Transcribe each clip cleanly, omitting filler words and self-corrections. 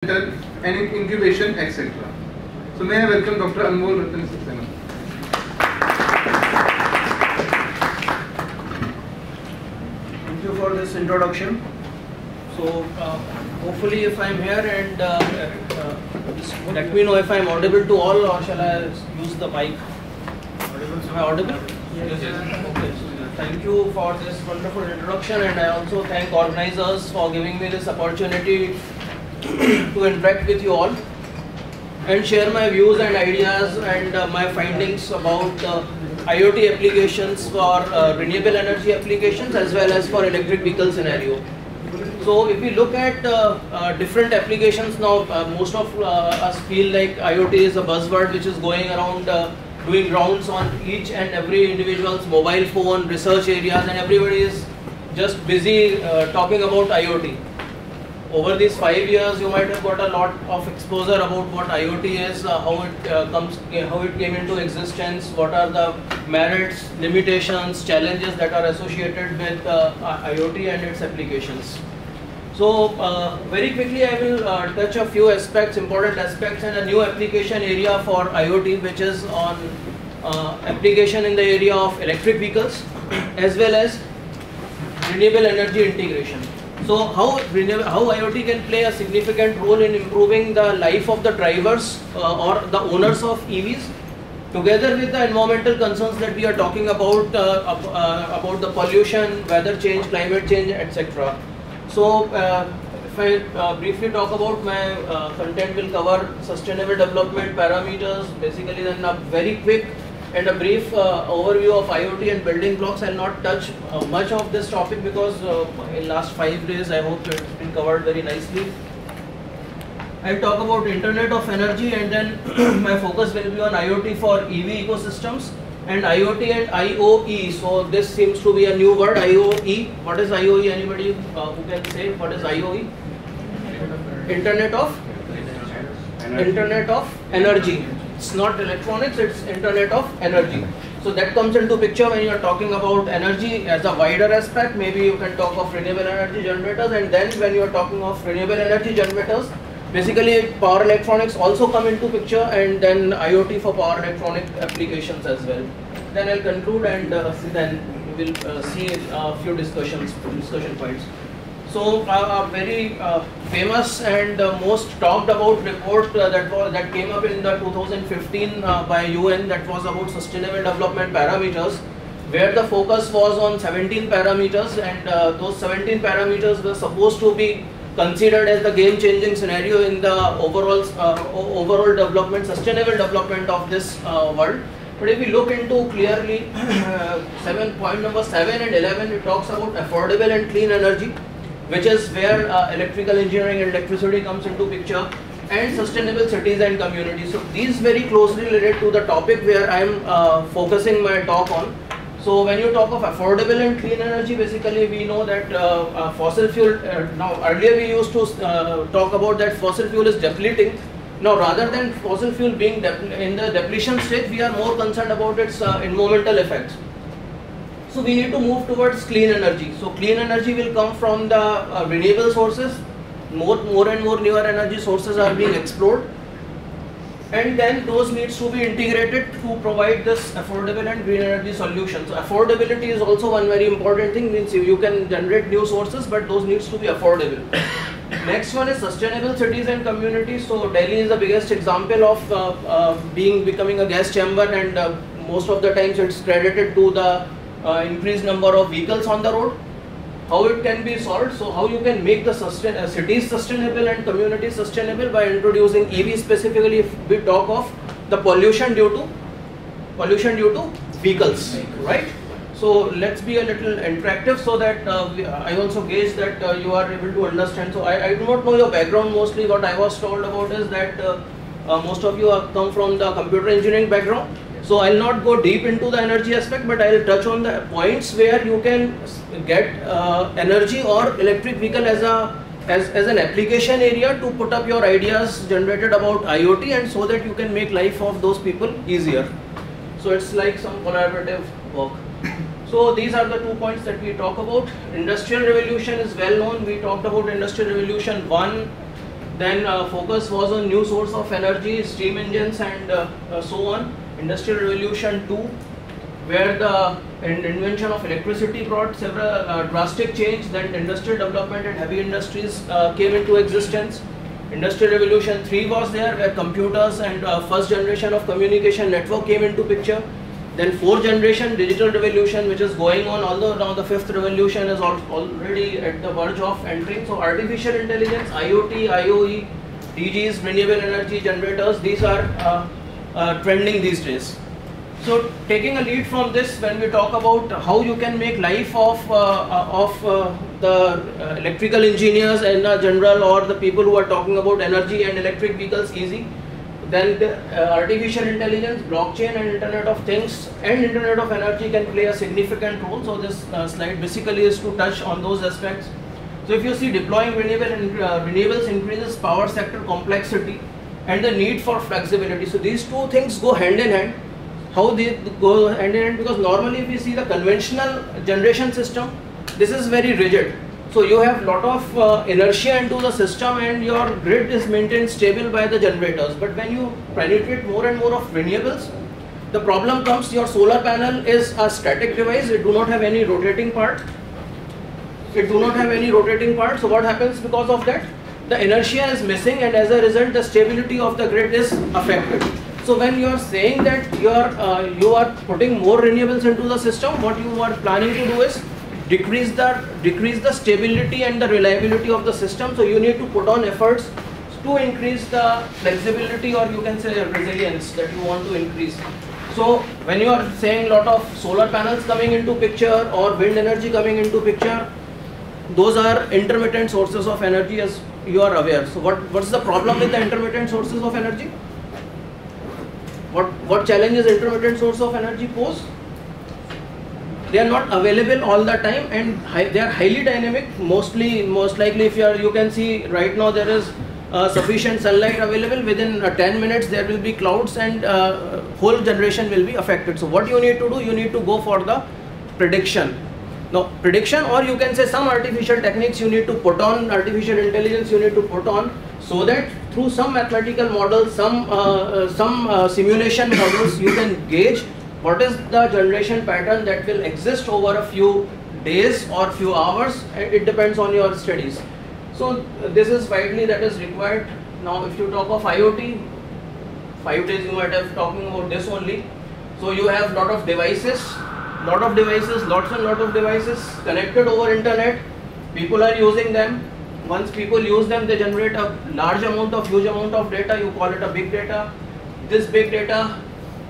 and incubation, etc. So may I welcome Dr. Anmol Ratan Saxena. Thank you for this introduction. So hopefully if I'm here and just let me know if I'm audible to all, or shall I use the mic? Am I audible? Yes. Okay. So thank you for this wonderful introduction, and I also thank organizers for giving me this opportunity to interact with you all and share my views and ideas and my findings about IoT applications for renewable energy applications as well as for electric vehicle scenario. So if we look at different applications now, most of us feel like IoT is a buzzword which is going around doing rounds on each and every individual's mobile phone, research areas, and everybody is just busy talking about IoT. Over these 5 years, you might have got a lot of exposure about what IoT is, how it came into existence, what are the merits, limitations, challenges that are associated with IoT and its applications. So very quickly, I will touch a few aspects, important aspects, and a new application area for IoT, which is on application in the area of electric vehicles as well as renewable energy integration. So how IoT can play a significant role in improving the life of the drivers or the owners of EVs, together with the environmental concerns that we are talking about the pollution, weather change, climate change, etc. So if I briefly talk about my content, will cover sustainable development parameters, basically then a very quick and a brief overview of IoT and building blocks. I'll not touch much of this topic because in last 5 days I hope it's been covered very nicely. I'll talk about Internet of Energy, and then my focus will be on IoT for EV ecosystems and IoT and IoE. So this seems to be a new word, IoE. What is IoE? Anybody who can say what is IoE? Internet of Energy. It's not electronics, it's Internet of Energy. So that comes into picture when you are talking about energy as a wider aspect. Maybe you can talk of renewable energy generators, and then when you are talking of renewable energy generators, basically power electronics also come into picture, and then IoT for power electronic applications as well. Then I'll conclude, and then we will see a few discussion points. So a very famous and most talked about report that came up in the 2015 by UN, that was about sustainable development parameters, where the focus was on 17 parameters, and those 17 parameters were supposed to be considered as the game-changing scenario in the overall development, sustainable development of this world. But if we look into clearly, point number 7 and 11, it talks about affordable and clean energy, which is where electrical engineering and electricity comes into picture, and sustainable cities and communities. So these very closely relate to the topic where I am focusing my talk on. So when you talk of affordable and clean energy, basically we know that fossil fuel, now earlier we used to talk about that fossil fuel is depleting. Now rather than fossil fuel being in the depletion stage, we are more concerned about its environmental effects. So we need to move towards clean energy. So clean energy will come from the renewable sources. More and more newer energy sources are being explored, and then those needs to be integrated to provide this affordable and green energy solution. So affordability is also one very important thing, means you can generate new sources, but those needs to be affordable. Next one is sustainable cities and communities. So Delhi is the biggest example of becoming a gas chamber, and most of the times it's credited to the increased number of vehicles on the road. How it can be solved? So how you can make the cities sustainable and communities sustainable by introducing EV, specifically if we talk of the pollution due to vehicles, right? So let's be a little interactive so that I also gauge that you are able to understand. So I do not know your background. Mostly what I was told about is that most of you have come from the computer engineering background. So I'll not go deep into the energy aspect, but I'll touch on the points where you can get energy or electric vehicle as an application area to put up your ideas generated about IoT, and so that you can make life of those people easier. So it's like some collaborative work. So these are the 2 points that we talk about. Industrial revolution is well known. We talked about industrial revolution 1, Then focus was on new source of energy, steam engines and so on. Industrial Revolution 2, where the invention of electricity brought several drastic change. Then industrial development and heavy industries came into existence. Industrial Revolution 3 was there, where computers and first generation of communication network came into picture. Then fourth generation digital revolution, which is going on, although now the fifth revolution is already at the verge of entering. So artificial intelligence, IoT, IoE, DGs, renewable energy generators, these are trending these days. So taking a lead from this, when we talk about how you can make life of the electrical engineers in general, or the people who are talking about energy and electric vehicles easy, then the, artificial intelligence, blockchain and Internet of Things and Internet of Energy can play a significant role. So this slide basically is to touch on those aspects. So if you see, deploying renewables increases power sector complexity and the need for flexibility. So these two things go hand in hand. How they go hand in hand? Because normally if you see the conventional generation system, this is very rigid. So you have lot of inertia into the system and your grid is maintained stable by the generators. But when you penetrate more and more of renewables, the problem comes, your solar panel is a static device, it do not have any rotating part. So what happens because of that? The inertia is missing, and as a result the stability of the grid is affected. So when you are saying that you are putting more renewables into the system, what you are planning to do is decrease the stability and the reliability of the system. So you need to put on efforts to increase the flexibility, or you can say resilience that you want to increase. So when you are saying lot of solar panels coming into picture or wind energy coming into picture, those are intermittent sources of energy, as you are aware. So what's the problem with the intermittent sources of energy? What challenges intermittent source of energy pose? They are not available all the time, and they are highly dynamic. Most likely, if you can see right now, there is sufficient sunlight available. Within 10 minutes there will be clouds, and whole generation will be affected. So what you need to do, you need to go for the prediction. Now prediction, or you can say some artificial techniques you need to put on, artificial intelligence you need to put on, so that through some mathematical models, some simulation models, you can gauge what is the generation pattern that will exist over a few days or few hours. It depends on your studies. So this is widely that is required. Now if you talk of IoT, 5 days you might have talking about this only. So you have lot of devices, lots and lot of devices connected over internet. People are using them. Once people use them, they generate a huge amount of data. You call it a big data. This big data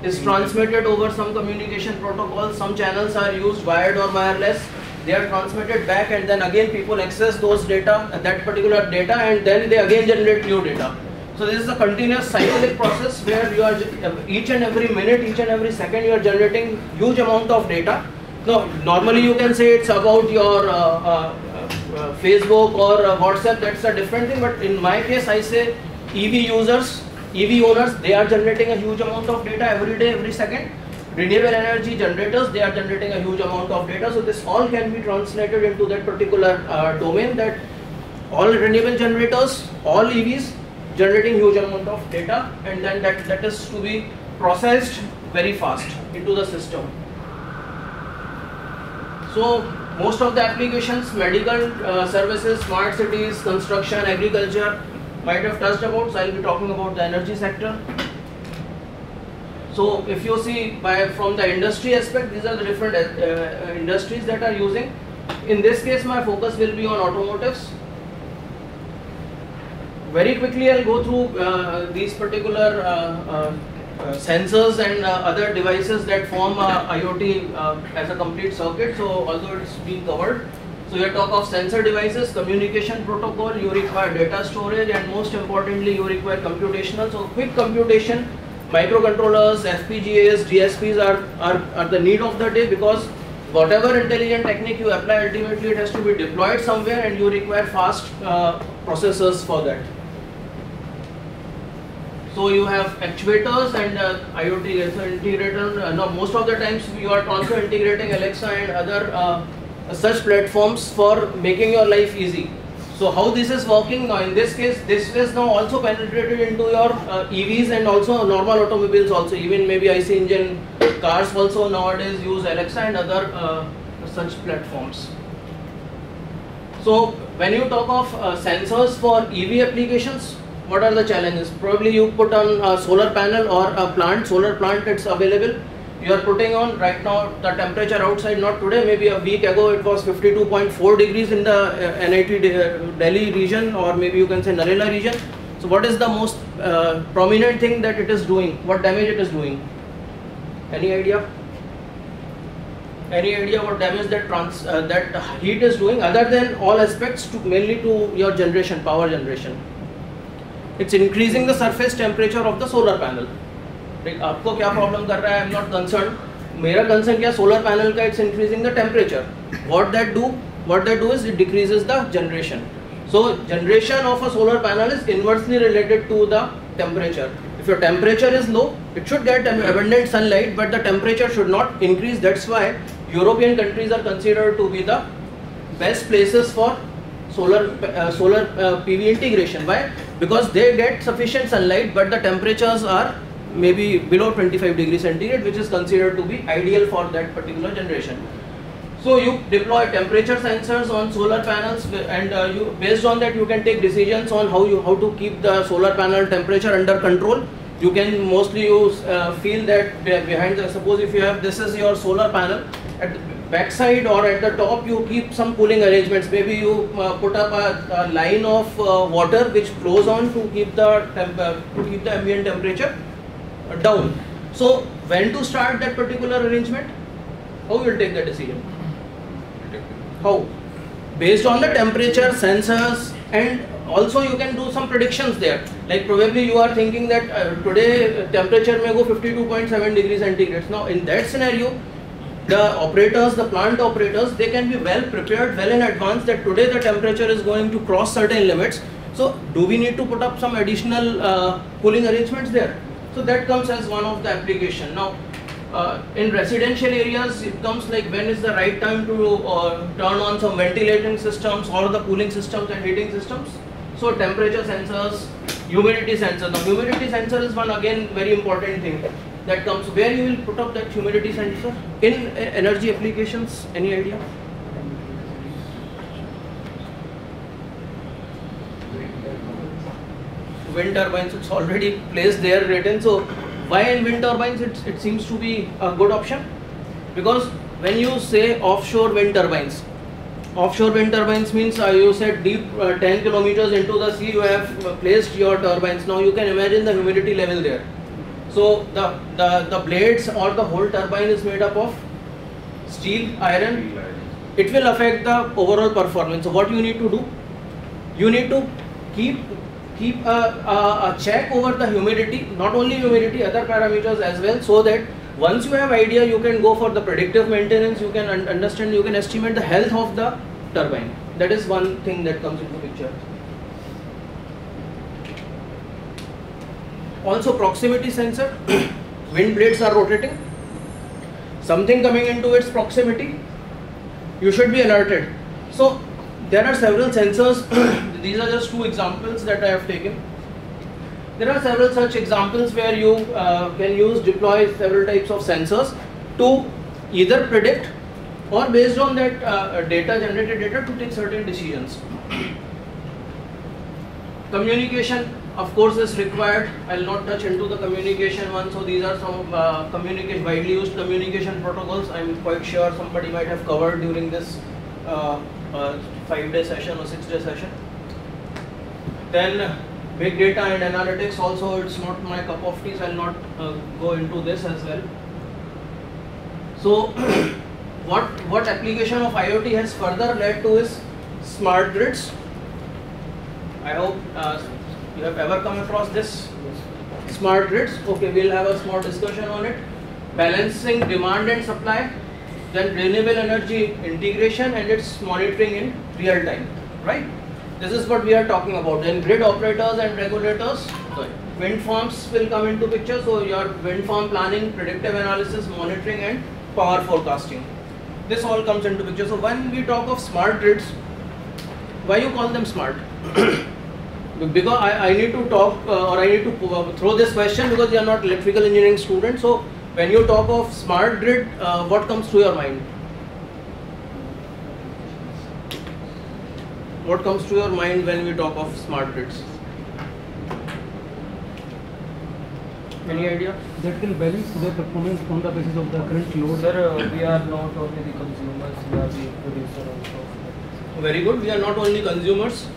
is transmitted over some communication protocols. Some channels are used wired or wireless. They are transmitted back, and then again people access those data, that particular data, and then they again generate new data. So this is a continuous cyclic process where you are each and every minute, each and every second you are generating huge amount of data. Now normally you can say it's about your Facebook or WhatsApp, that's a different thing, but in my case I say EV owners, they are generating a huge amount of data every day, every second. Renewable energy generators, they are generating a huge amount of data. So this all can be translated into that particular domain, that all renewable generators, all EVs generating huge amount of data, and then that is to be processed very fast into the system. So most of the applications, medical services, smart cities, construction, agriculture, might have touched about. So I will be talking about the energy sector. So if you see from the industry aspect, these are the different industries that are using. In this case my focus will be on automotives. Very quickly I'll go through these particular sensors and other devices that form IoT as a complete circuit. So although it's being covered, so you talk of sensor devices, communication protocol, you require data storage, and most importantly you require computational. So quick computation, microcontrollers, FPGAs, DSPs are the need of the day, because whatever intelligent technique you apply, ultimately it has to be deployed somewhere, and you require fast processors for that. So you have actuators and IoT integrator. Now most of the times you are also integrating Alexa and other such platforms for making your life easy. So how this is working now, in this case, this is now also penetrated into your EVs and also normal automobiles also, even maybe IC engine cars also nowadays use Alexa and other such platforms. So when you talk of sensors for EV applications, what are the challenges? Probably you put on a solar panel or a plant, solar plant, it's available. You are putting on right now the temperature outside, not today, maybe a week ago it was 52.4 degrees in the NIT Delhi region, or maybe you can say Narela region. So what is the most prominent thing that it is doing? What damage it is doing? Any idea? Any idea what damage that heat is doing, other than all aspects to mainly to your generation, power generation? It's increasing the surface temperature of the solar panel. आपको क्या problem कर रहा है? I am not concern. मेरा concern क्या, solar panel का, it's increasing the temperature. what that do is it decreases the generation. So generation of a solar panel is inversely related to the temperature. If your temperature is low, it should get abundant sunlight, but the temperature should not increase. That's why European countries are considered to be the best places for solar PV integration. Why? Because they get sufficient sunlight, but the temperatures are maybe below 25 degrees centigrade, which is considered to be ideal for that particular generation. So you deploy temperature sensors on solar panels, and you, based on that, you can take decisions on how to keep the solar panel temperature under control. You can mostly use feel that behind the, suppose if you have, this is your solar panel, at the back side or at the top you keep some cooling arrangements. Maybe you put up a line of water which flows on to keep the ambient temperature down. So when to start that particular arrangement? How you will take the decision? How? Based on the temperature sensors, and also you can do some predictions there. Like probably you are thinking that today temperature may go 52.7 degrees centigrade. Now in that scenario, the operators, the plant operators, they can be well prepared, well in advance, that today the temperature is going to cross certain limits. So do we need to put up some additional cooling arrangements there? So that comes as one of the application. Now in residential areas, it comes like when is the right time to turn on some ventilating systems or the cooling systems and heating systems. So temperature sensors, humidity sensor. The humidity sensor is one again very important thing that comes. Where you will put up that humidity sensor? In energy applications, any idea? Wind turbines, it's already placed there written. So why in wind turbines it seems to be a good option? Because when you say offshore wind turbines means you said deep 10 kilometers into the sea you have placed your turbines. Now you can imagine the humidity level there. So the blades or the whole turbine is made up of steel, iron. It will affect the overall performance. So what you need to do? You need to keep a check over the humidity, not only humidity, other parameters as well, so that once you have idea, you can go for the predictive maintenance, you can understand, you can estimate the health of the turbine. That is one thing that comes into picture. Also proximity sensor. Wind blades are rotating, something coming into its proximity, you should be alerted. So there are several sensors. These are just two examples that I have taken. There are several such examples where you can deploy several types of sensors to either predict or based on that generated data to take certain decisions. Communication, of course, is required. I will not touch into the communication one. So these are some widely used communication protocols. I am quite sure somebody might have covered during this 5-day session or 6-day session. Then big data and analytics also, it's not my cup of tea, so I will not go into this as well. So what application of IoT has further led to is smart grids. I hope you have ever come across this. Smart grids, okay, we'll have a small discussion on it. Balancing demand and supply, then renewable energy integration and its monitoring in real time, right? This is what we are talking about. Then grid operators and regulators, wind farms will come into picture. So your wind farm planning, predictive analysis, monitoring and power forecasting. This all comes into picture. So when we talk of smart grids, Why you call them smart? Because I need to talk or I need to throw this question because you are not electrical engineering student. So when you talk of smart grid, what comes to your mind? What comes to your mind when we talk of smart grids? Any idea? That can balance the performance on the basis of the current load. Sir, we are not only the consumers, we are the producer also. Very good. We are not only consumers,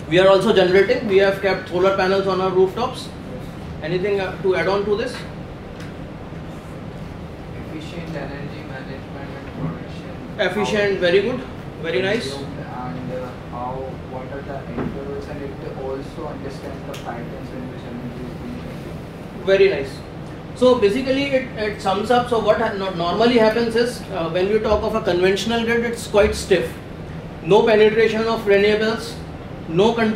we are also generating. We have kept solar panels on our rooftops. Anything to add on to this? Efficient energy management and production. Efficient, very good, very nice. And what are the intervals, and it also understands the patterns in which energy is being generated. Very nice. So basically it sums up. So what normally happens is when we talk of a conventional grid, it's quite stiff. No penetration of renewables, no control